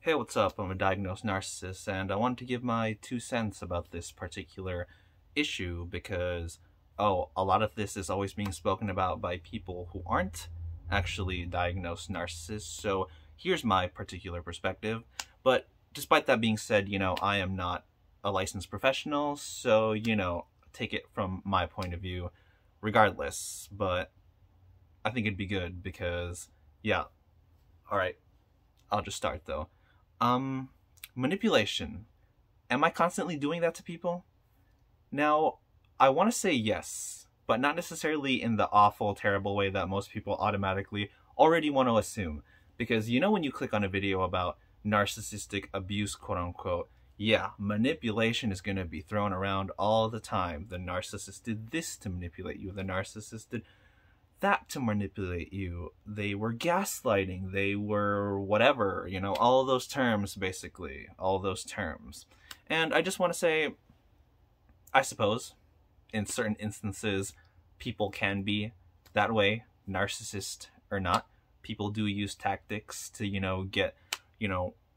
Hey, what's up? I'm a diagnosed narcissist, and I wanted to give my 2 cents about this particular issue because, a lot of this is always being spoken about by people who aren't actually diagnosed narcissists. So here's my particular perspective. But despite that being said, I am not a licensed professional, so, take it from my point of view regardless. But I think it'd be good because, yeah, alright, I'll just start though. Um, Manipulation. Am I constantly doing that to people? Now, I want to say yes, but not necessarily in the awful, terrible way that most people automatically already want to assume. Because when you click on a video about narcissistic abuse, quote unquote, yeah, manipulation is going to be thrown around all the time. The narcissist did this to manipulate you. The narcissist did that to manipulate you. They were gaslighting. They were whatever, all those terms, basically. All those terms. And I just want to say, I suppose, in certain instances, people can be that way, narcissist or not. People do use tactics to, get,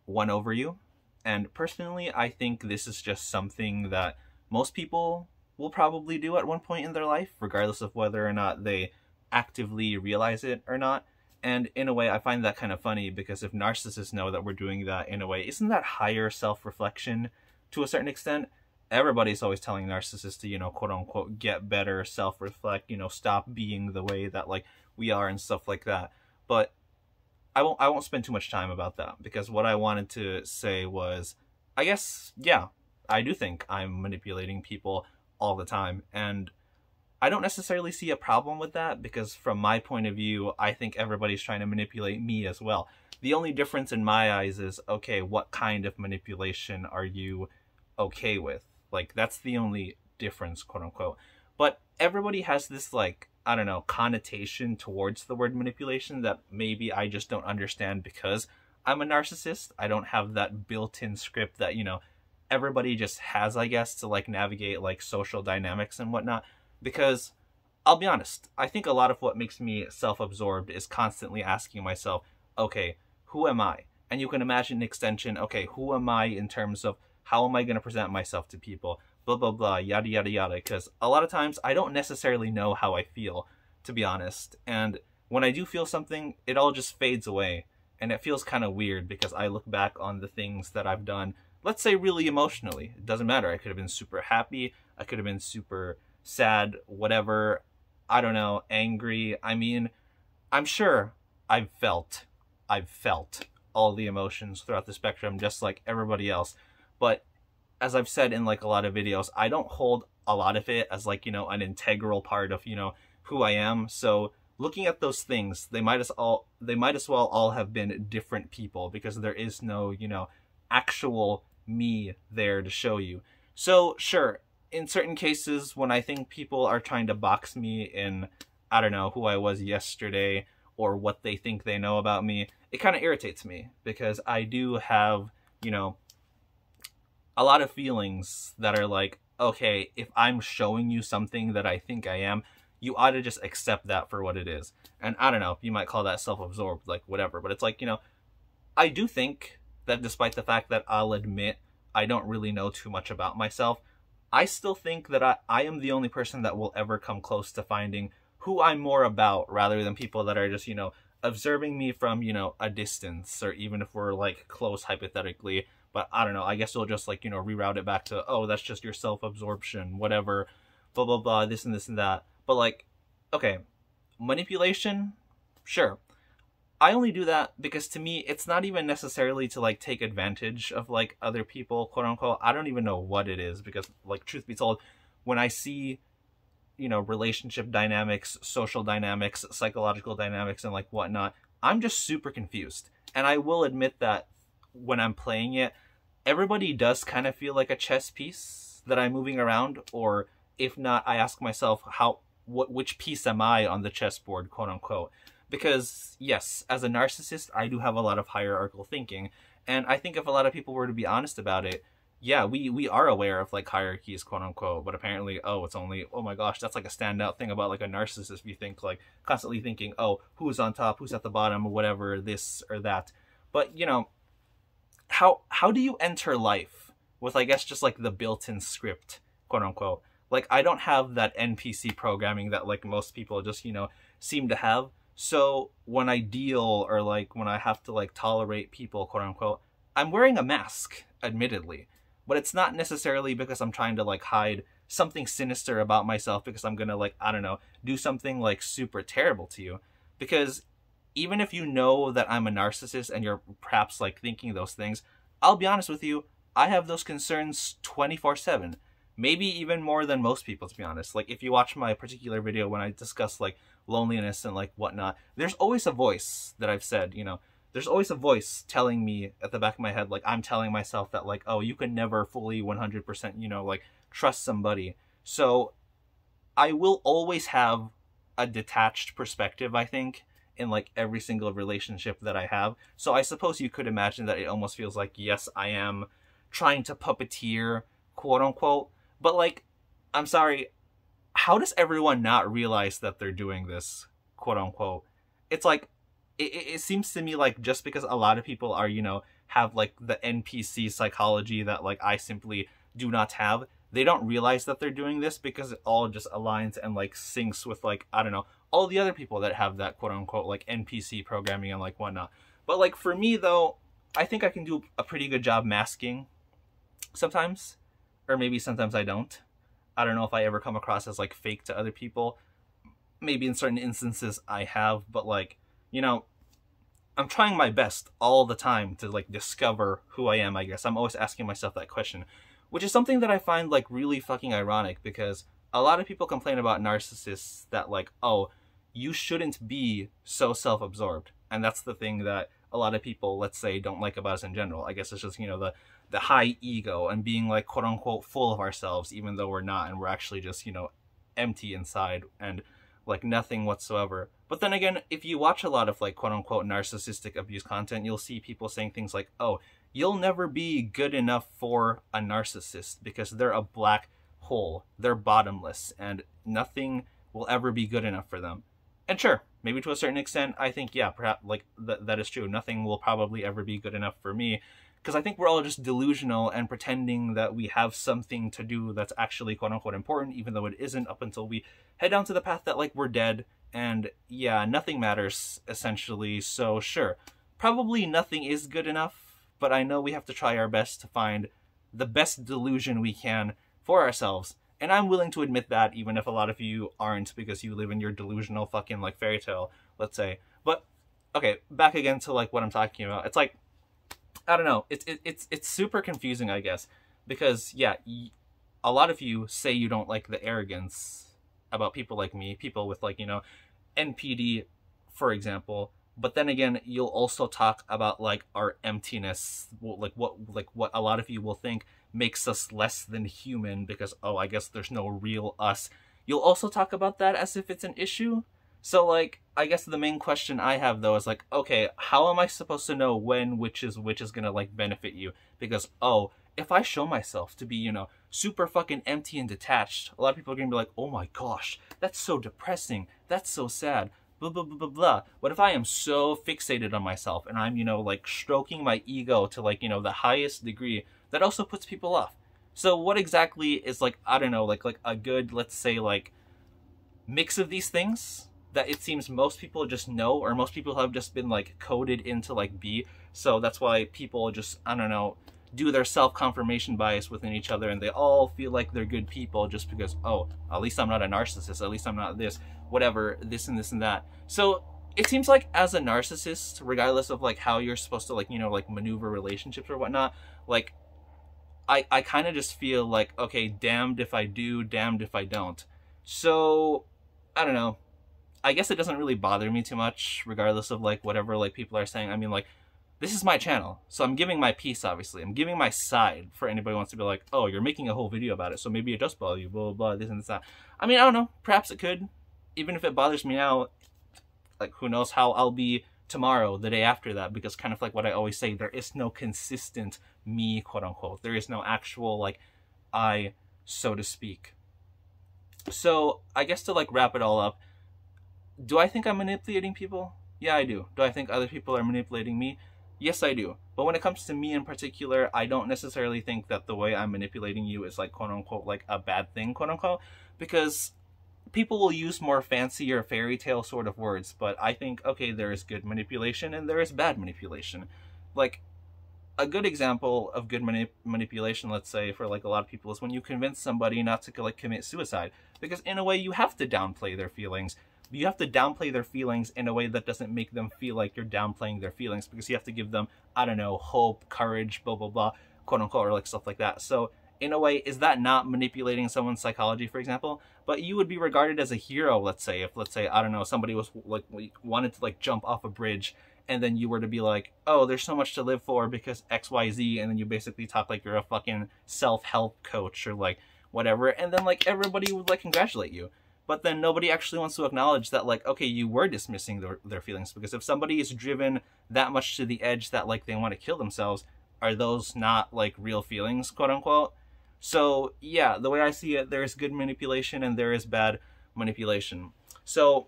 one over you. And personally, I think this is just something that most people will probably do at one point in their life, regardless of whether or not they actively realize it or not. And in a way, I find that kind of funny because if narcissists know that we're doing that in a way, isn't that higher self-reflection to a certain extent? Everybody's always telling narcissists to, quote unquote, get better, self-reflect, stop being the way that like we are and stuff like that. But I won't spend too much time about that because what I wanted to say was, I guess, yeah, I do think I'm manipulating people all the time. And I don't necessarily see a problem with that because from my point of view, I think everybody's trying to manipulate me as well. The only difference in my eyes is, okay, what kind of manipulation are you okay with? Like, that's the only difference, quote unquote. But everybody has this, like, I don't know, connotation towards the word manipulation that maybe I just don't understand because I'm a narcissist. I don't have that built-in script that, everybody just has, I guess, to, like, navigate, like, social dynamics and whatnot. Because, I'll be honest, I think a lot of what makes me self-absorbed is constantly asking myself, okay, who am I? And you can imagine an extension, okay, who am I in terms of how am I going to present myself to people? Blah, blah, blah, yada, yada, yada. Because a lot of times I don't necessarily know how I feel, to be honest. And when I do feel something, it all just fades away. And it feels kind of weird because I look back on the things that I've done, let's say really emotionally. It doesn't matter. I could have been super happy. I could have been super sad, whatever, I don't know, angry. I mean, I'm sure I've felt all the emotions throughout the spectrum just like everybody else. But as I've said in like a lot of videos, I don't hold a lot of it as like, an integral part of, who I am. So looking at those things, they might as well all have been different people because there is no, actual me there to show you. So sure, in certain cases, when I think people are trying to box me in, I don't know, who I was yesterday or what they think they know about me, it kind of irritates me because I do have, a lot of feelings that are like, okay, if I'm showing you something that I think I am, you ought to just accept that for what it is. And I don't know, you might call that self-absorbed, like whatever, but it's like, I do think that despite the fact that I'll admit I don't really know too much about myself, I still think that I am the only person that will ever come close to finding who I'm more about rather than people that are just, observing me from, a distance or even if we're like close hypothetically. But I don't know, I guess we'll just like, reroute it back to, oh, that's just your self-absorption, whatever, blah, blah, blah, this and that. But like, okay, manipulation, sure. I only do that because to me, it's not even necessarily to like take advantage of like other people, quote unquote. I don't even know what it is because like truth be told, when I see, relationship dynamics, social dynamics, psychological dynamics and like whatnot, I'm just super confused. And I will admit that when I'm playing it, everybody does kind of feel like a chess piece that I'm moving around. Or if not, I ask myself which piece am I on the chessboard, quote unquote. Because, yes, as a narcissist, I do have a lot of hierarchical thinking. And I think if a lot of people were to be honest about it, yeah, we are aware of, like, hierarchies, quote unquote. But apparently, it's only, oh my gosh, that's like a standout thing about, like, a narcissist. You think, like, constantly thinking, oh, who's on top, who's at the bottom, or whatever, this or that. But, how do you enter life with, I guess, just like the built-in script, quote unquote? Like, I don't have that NPC programming that like most people just, seem to have. So when I deal, or like when I have to like tolerate people, quote unquote, I'm wearing a mask, admittedly, but it's not necessarily because I'm trying to like hide something sinister about myself, because I'm gonna, like, I don't know, do something like super terrible to you. Because even if you know that I'm a narcissist and you're perhaps like thinking those things, I'll be honest with you, I have those concerns 24/7. Maybe even more than most people, to be honest. Like, if you watch my particular video when I discuss like loneliness and like whatnot, there's always a voice that I've said, there's always a voice telling me at the back of my head, like, I'm telling myself that like, oh, you can never fully 100%, like, trust somebody. So I will always have a detached perspective, I think, in like every single relationship that I have. So I suppose you could imagine that it almost feels like, yes, I am trying to puppeteer, quote unquote. But like, I'm sorry, how does everyone not realize that they're doing this, quote unquote? It's like, it seems to me like just because a lot of people are, have like the NPC psychology that like I simply do not have, they don't realize that they're doing this, because it all just aligns and like syncs with like, I don't know, all the other people that have that quote unquote like NPC programming and like whatnot. But like for me though, I think I can do a pretty good job masking sometimes, or maybe sometimes I don't. I don't know if I ever come across as like fake to other people. Maybe in certain instances I have, but like, I'm trying my best all the time to like discover who I am, I guess. I'm always asking myself that question, which is something that I find like really fucking ironic, because a lot of people complain about narcissists that like, oh, you shouldn't be so self-absorbed. And that's the thing that a lot of people, let's say, don't like about us in general. I guess it's just, the high ego and being like, quote unquote, full of ourselves, even though we're not, and we're actually just, empty inside and like nothing whatsoever. But then again, if you watch a lot of like, quote unquote, narcissistic abuse content, you'll see people saying things like, oh, you'll never be good enough for a narcissist because they're a black hole, they're bottomless, and nothing will ever be good enough for them. And sure, maybe to a certain extent, I think, yeah, perhaps like that is true. Nothing will probably ever be good enough for me, because I think we're all just delusional and pretending that we have something to do that's actually quote unquote important, even though it isn't, up until we head down to the path that like we're dead. And yeah, nothing matters essentially. So sure, probably nothing is good enough, but I know we have to try our best to find the best delusion we can for ourselves. And I'm willing to admit that, even if a lot of you aren't, because you live in your delusional fucking like fairy tale, let's say. But okay, back again to like what I'm talking about. It's like, I don't know, it's super confusing, I guess, because yeah, a lot of you say you don't like the arrogance about people like me, people with like, NPD, for example. But then again, you'll also talk about like our emptiness, like what a lot of you will think makes us less than human, because, oh, I guess there's no real us. You'll also talk about that as if it's an issue. So like, I guess the main question I have though is like, okay, how am I supposed to know when which is gonna like benefit you? Because, oh, if I show myself to be, super fucking empty and detached, a lot of people are gonna be like, oh my gosh, that's so depressing, that's so sad, blah blah blah blah blah. What if I am so fixated on myself and I'm, like stroking my ego to like, the highest degree, that also puts people off. So what exactly is like, I don't know, like a good, let's say, like mix of these things that it seems most people just know, or most people have just been like coded into like be. So that's why people just, I don't know, do their self-confirmation bias within each other, and they all feel like they're good people just because, oh, at least I'm not a narcissist, at least I'm not this, whatever, this and this and that. So it seems like as a narcissist, regardless of like how you're supposed to like, like maneuver relationships or whatnot, like I kind of just feel like, okay, damned if I do, damned if I don't. So I don't know, I guess it doesn't really bother me too much, regardless of like whatever like people are saying. I mean, like, this is my channel, so I'm giving my piece, obviously. I'm giving my side for anybody who wants to be like, oh, you're making a whole video about it, so maybe it does bother you, blah, blah, blah, this and this, that. I mean, I don't know. Perhaps it could. Even if it bothers me now, like, who knows how I'll be tomorrow, the day after that, because kind of like what I always say, there is no consistent me, quote unquote. There is no actual, like, I, so to speak. So, I guess to, like, wrap it all up, do I think I'm manipulating people? Yeah, I do. Do I think other people are manipulating me? Yes, I do. But when it comes to me in particular, I don't necessarily think that the way I'm manipulating you is like quote unquote like a bad thing, quote unquote, because people will use more fancy or fairy tale sort of words, but I think, okay, there is good manipulation and there is bad manipulation. Like, a good example of good manipulation, let's say, for like a lot of people is when you convince somebody not to like commit suicide, because in a way you have to downplay their feelings. You have to downplay their feelings in a way that doesn't make them feel like you're downplaying their feelings, because you have to give them, I don't know, hope, courage, blah blah blah, quote unquote, or like stuff like that. So in a way, is that not manipulating someone's psychology, for example? But you would be regarded as a hero, let's say, if, let's say, I don't know, somebody was like wanted to like jump off a bridge, and then you were to be like, oh, there's so much to live for because XYZ, and then you basically talk like you're a fucking self-help coach or like whatever, and then like everybody would like congratulate you. But then nobody actually wants to acknowledge that, like, okay, you were dismissing their feelings, because if somebody is driven that much to the edge that like they want to kill themselves, are those not like real feelings, quote unquote? So yeah, the way I see it, there is good manipulation and there is bad manipulation. So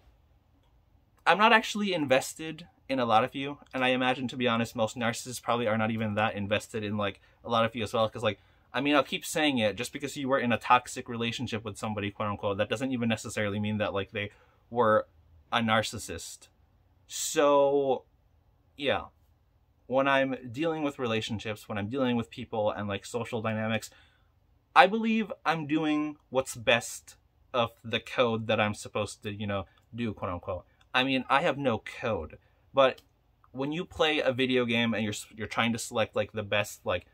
I'm not actually invested in a lot of you, and I imagine, to be honest, most narcissists probably are not even that invested in like a lot of you as well, because like, I mean, I'll keep saying it, just because you were in a toxic relationship with somebody, quote unquote, that doesn't even necessarily mean that like they were a narcissist. So yeah, when I'm dealing with relationships, when I'm dealing with people and like social dynamics, I believe I'm doing what's best of the code that I'm supposed to, you know, do, quote unquote. I mean, I have no code, but when you play a video game and you're trying to select like the best like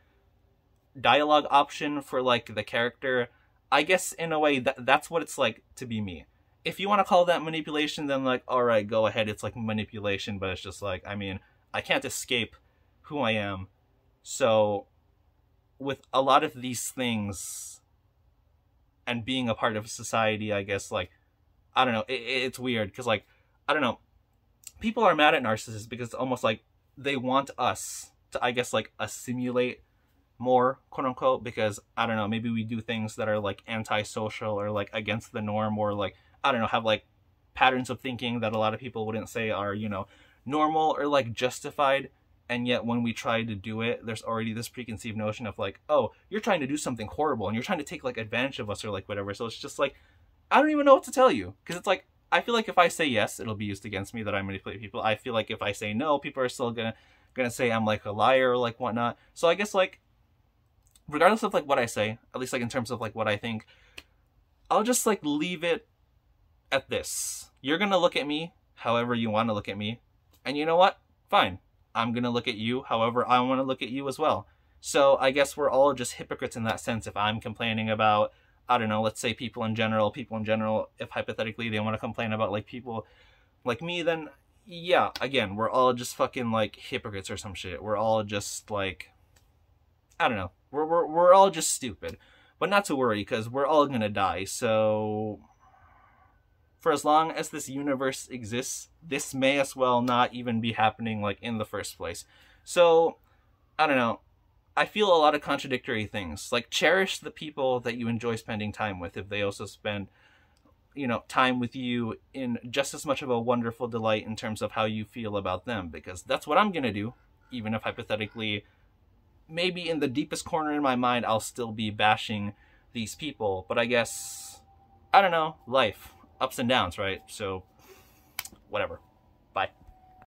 dialogue option for like the character, I guess in a way that's what it's like to be me. If you want to call that manipulation, then like, all right, go ahead, it's like manipulation, but it's just like, I mean, I can't escape who I am. So with a lot of these things and being a part of society, I guess, like, I don't know, it's weird, because like, I don't know, people are mad at narcissists because it's almost like they want us to, I guess, like assimilate more, quote unquote, because I don't know, maybe we do things that are like antisocial or like against the norm, or like, I don't know, have like patterns of thinking that a lot of people wouldn't say are, you know, normal or like justified. And yet when we try to do it, there's already this preconceived notion of like, oh, you're trying to do something horrible and you're trying to take like advantage of us or like whatever. So it's just like, I don't even know what to tell you, because it's like, I feel like if I say yes, it'll be used against me that I manipulate people. I feel like if I say no, people are still gonna say I'm like a liar or like whatnot. So I guess like, regardless of like what I say, at least like in terms of like what I think, I'll just like leave it at this. You're gonna look at me however you want to look at me, and you know what? Fine. I'm gonna look at you however I want to look at you as well. So I guess we're all just hypocrites in that sense. If I'm complaining about, I don't know, let's say people in general, if hypothetically they want to complain about like people like me, then yeah, again, we're all just fucking like hypocrites or some shit. We're all just like, I don't know, we're all just stupid. But not to worry, because we're all gonna die. So for as long as this universe exists, this may as well not even be happening like in the first place. So I don't know, I feel a lot of contradictory things. Like, cherish the people that you enjoy spending time with if they also spend, you know, time with you in just as much of a wonderful delight in terms of how you feel about them, because that's what I'm gonna do, even if hypothetically, maybe in the deepest corner in my mind, I'll still be bashing these people. But I guess, I don't know, life, ups and downs, right? So whatever.